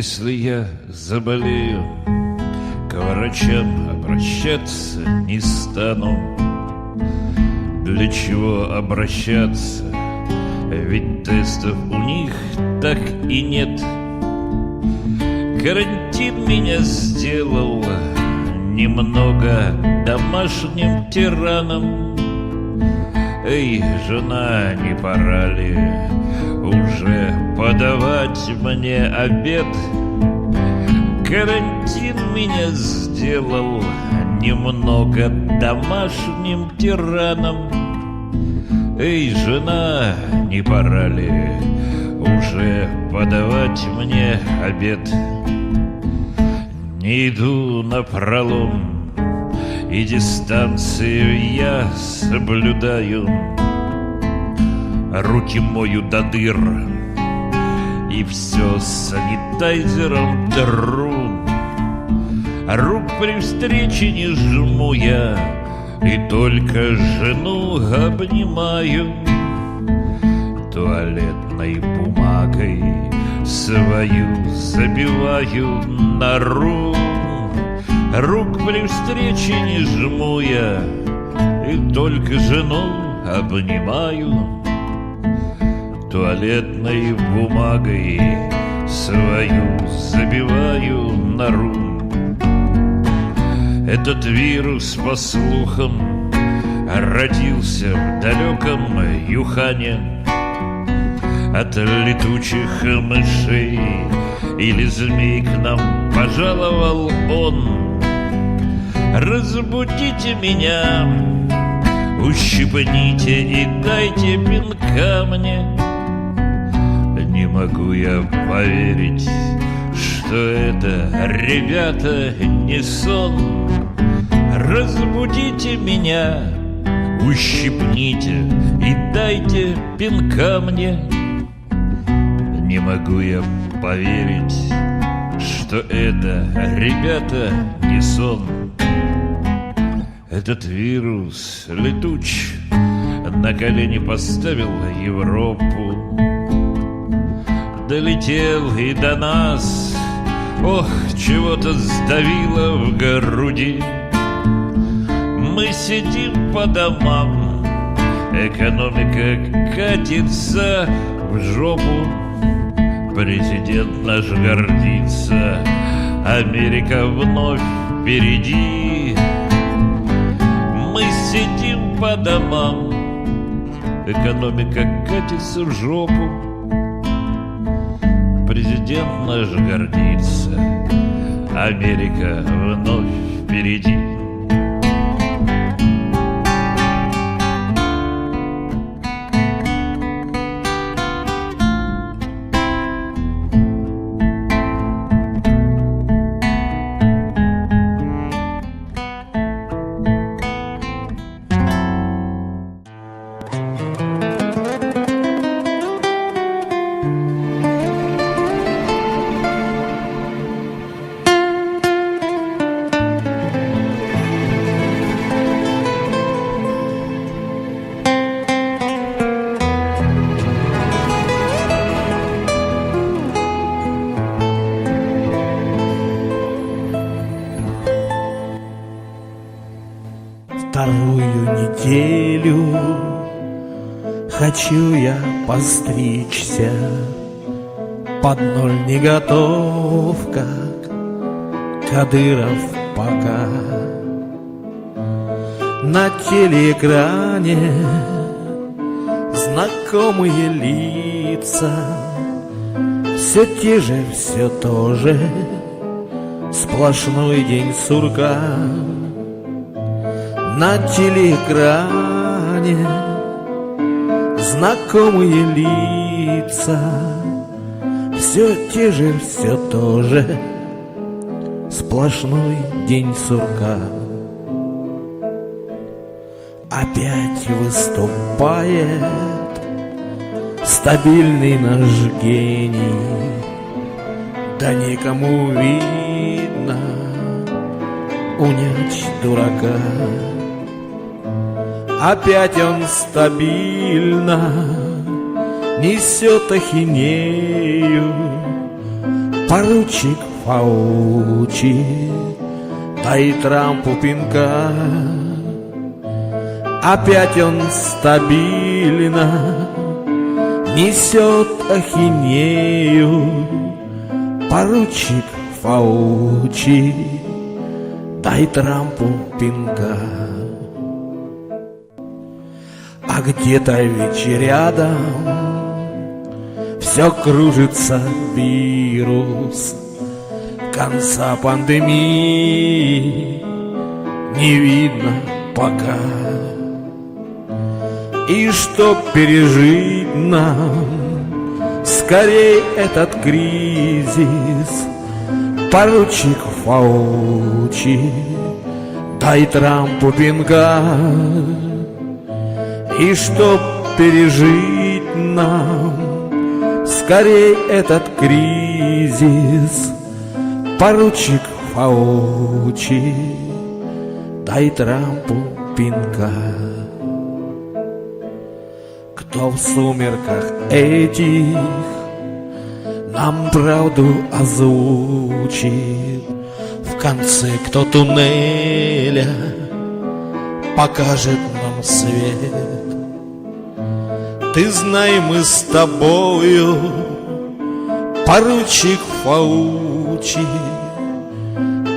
Если я заболею, к врачам обращаться не стану. Для чего обращаться? Ведь тестов у них так и нет. Карантин меня сделал немного домашним тираном. Эй, жена, не пора ли уже подавать мне обед? Карантин меня сделал немного домашним тираном. Эй, жена, не пора ли уже подавать мне обед? Не иду напролом, и дистанцию я соблюдаю. Руки мою до дыр, и все санитайзером тру. Рук при встрече не жму я, и только жену обнимаю. Туалетной бумагой свою забиваю нору. Рук при встрече не жму я, и только жену обнимаю. Туалетной бумагой свою забиваю нору. Этот вирус, по слухам, родился в далеком Юхане. От летучих мышей или змей к нам пожаловал он. Разбудите меня, ущипните и дайте пинка мне. Не могу я поверить, что это, ребята, не сон. Разбудите меня, ущипните и дайте пинка мне. Не могу я поверить, что это, ребята, не сон. Этот вирус летуч на колени поставил Европу. Долетел и до нас, ох, чего-то сдавило в груди. Мы сидим по домам, экономика катится в жопу. Президент наш гордится, Америка вновь впереди. Мы сидим по домам, экономика катится в жопу. Президент наш гордится, Америка вновь впереди. Вторую неделю хочу я постричься, под ноль не готов, как Кадыров пока. На телеэкране знакомые лица, все те же, все то же, сплошной день сурка. На телеэкране знакомые лица, все те же, все то же, сплошной день сурка. Опять выступает стабильный наш гений, да никому видно унять дурака. Опять он стабильно несет ахинею, поручик Фаучи, дай Трампу пинка. Опять он стабильно несет ахинею. Поручик Фаучи, дай Трампу пинка. А где-то ведь рядом все кружится вирус. Конца пандемии не видно пока. И чтоб пережить нам скорей этот кризис, поручик Фаучи, дай Трампу пинка. И чтоб пережить нам скорей этот кризис, поручик Фаучи, дай Трампу пинка. Кто в сумерках этих нам правду озвучит, в конце кто туннеля покажет нам свет. Ты знай, мы с тобою, поручик Фаучи,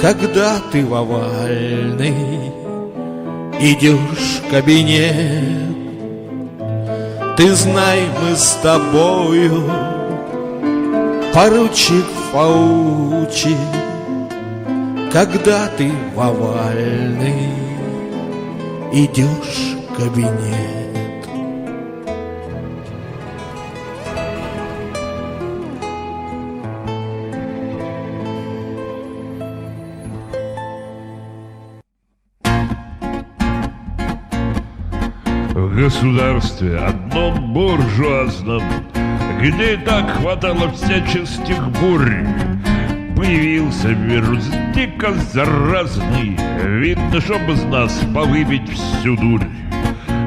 когда ты в овальный идешь в кабинет. Ты знай, мы с тобою, поручик Фаучи, когда ты в овальный идешь в кабинет. В государстве одном буржуазном, где и так хватало всяческих бурь, появился вирус дико заразный. Видно, чтобы из нас повыбить всю дурь.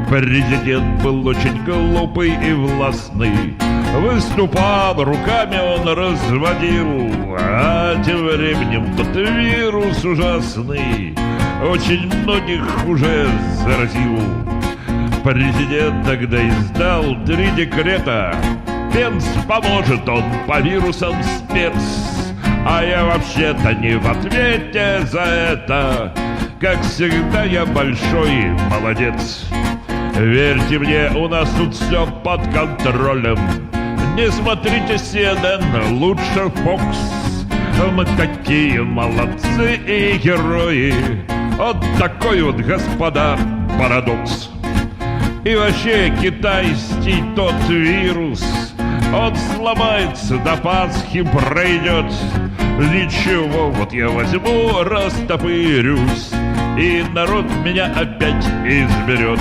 Президент был очень глупый и властный, выступал, руками он разводил, а тем временем тот вирус ужасный очень многих уже заразил. Президент тогда издал 3 декрета. Пенс поможет, он по вирусам спец. А я вообще-то не в ответе за это. Как всегда, я большой молодец. Верьте мне, у нас тут все под контролем. Не смотрите CNN, лучше Fox. Мы такие молодцы и герои. Вот такой вот, господа, парадокс. И вообще китайский тот вирус, он сломается, до Пасхи пройдет. Ничего, вот я возьму, растопырюсь, и народ меня опять изберет.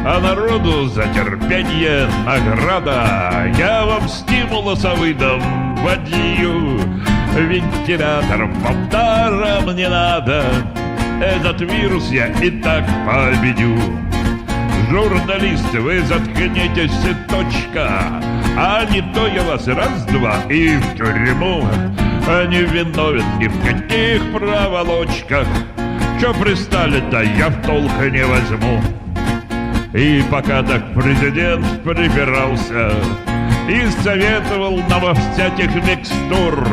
А народу за терпенье награда. Я вам стимулуса выдам, бадью. Вентилятор вам даром не надо. Этот вирус я и так победю. Журналисты, вы заткнитесь, точка. А не то я вас раз-два и в тюрьму. Не виновен ни в каких проволочках. Чё пристали-то, я в толк не возьму. И пока так президент припирался и советовал нам во всяких микстур,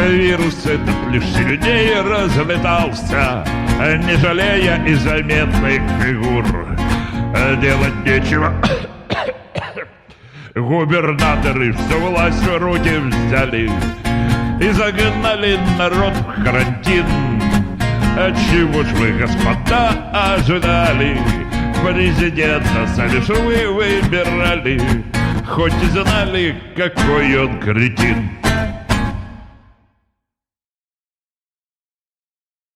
вирус этот лишь сильнее разлетался, не жалея и заметных фигур. Делать нечего. Губернаторы всю власть в руки взяли и загнали народ в карантин. Чего ж вы, господа, ожидали? Президента сами ж вы выбирали, хоть и знали, какой он кретин.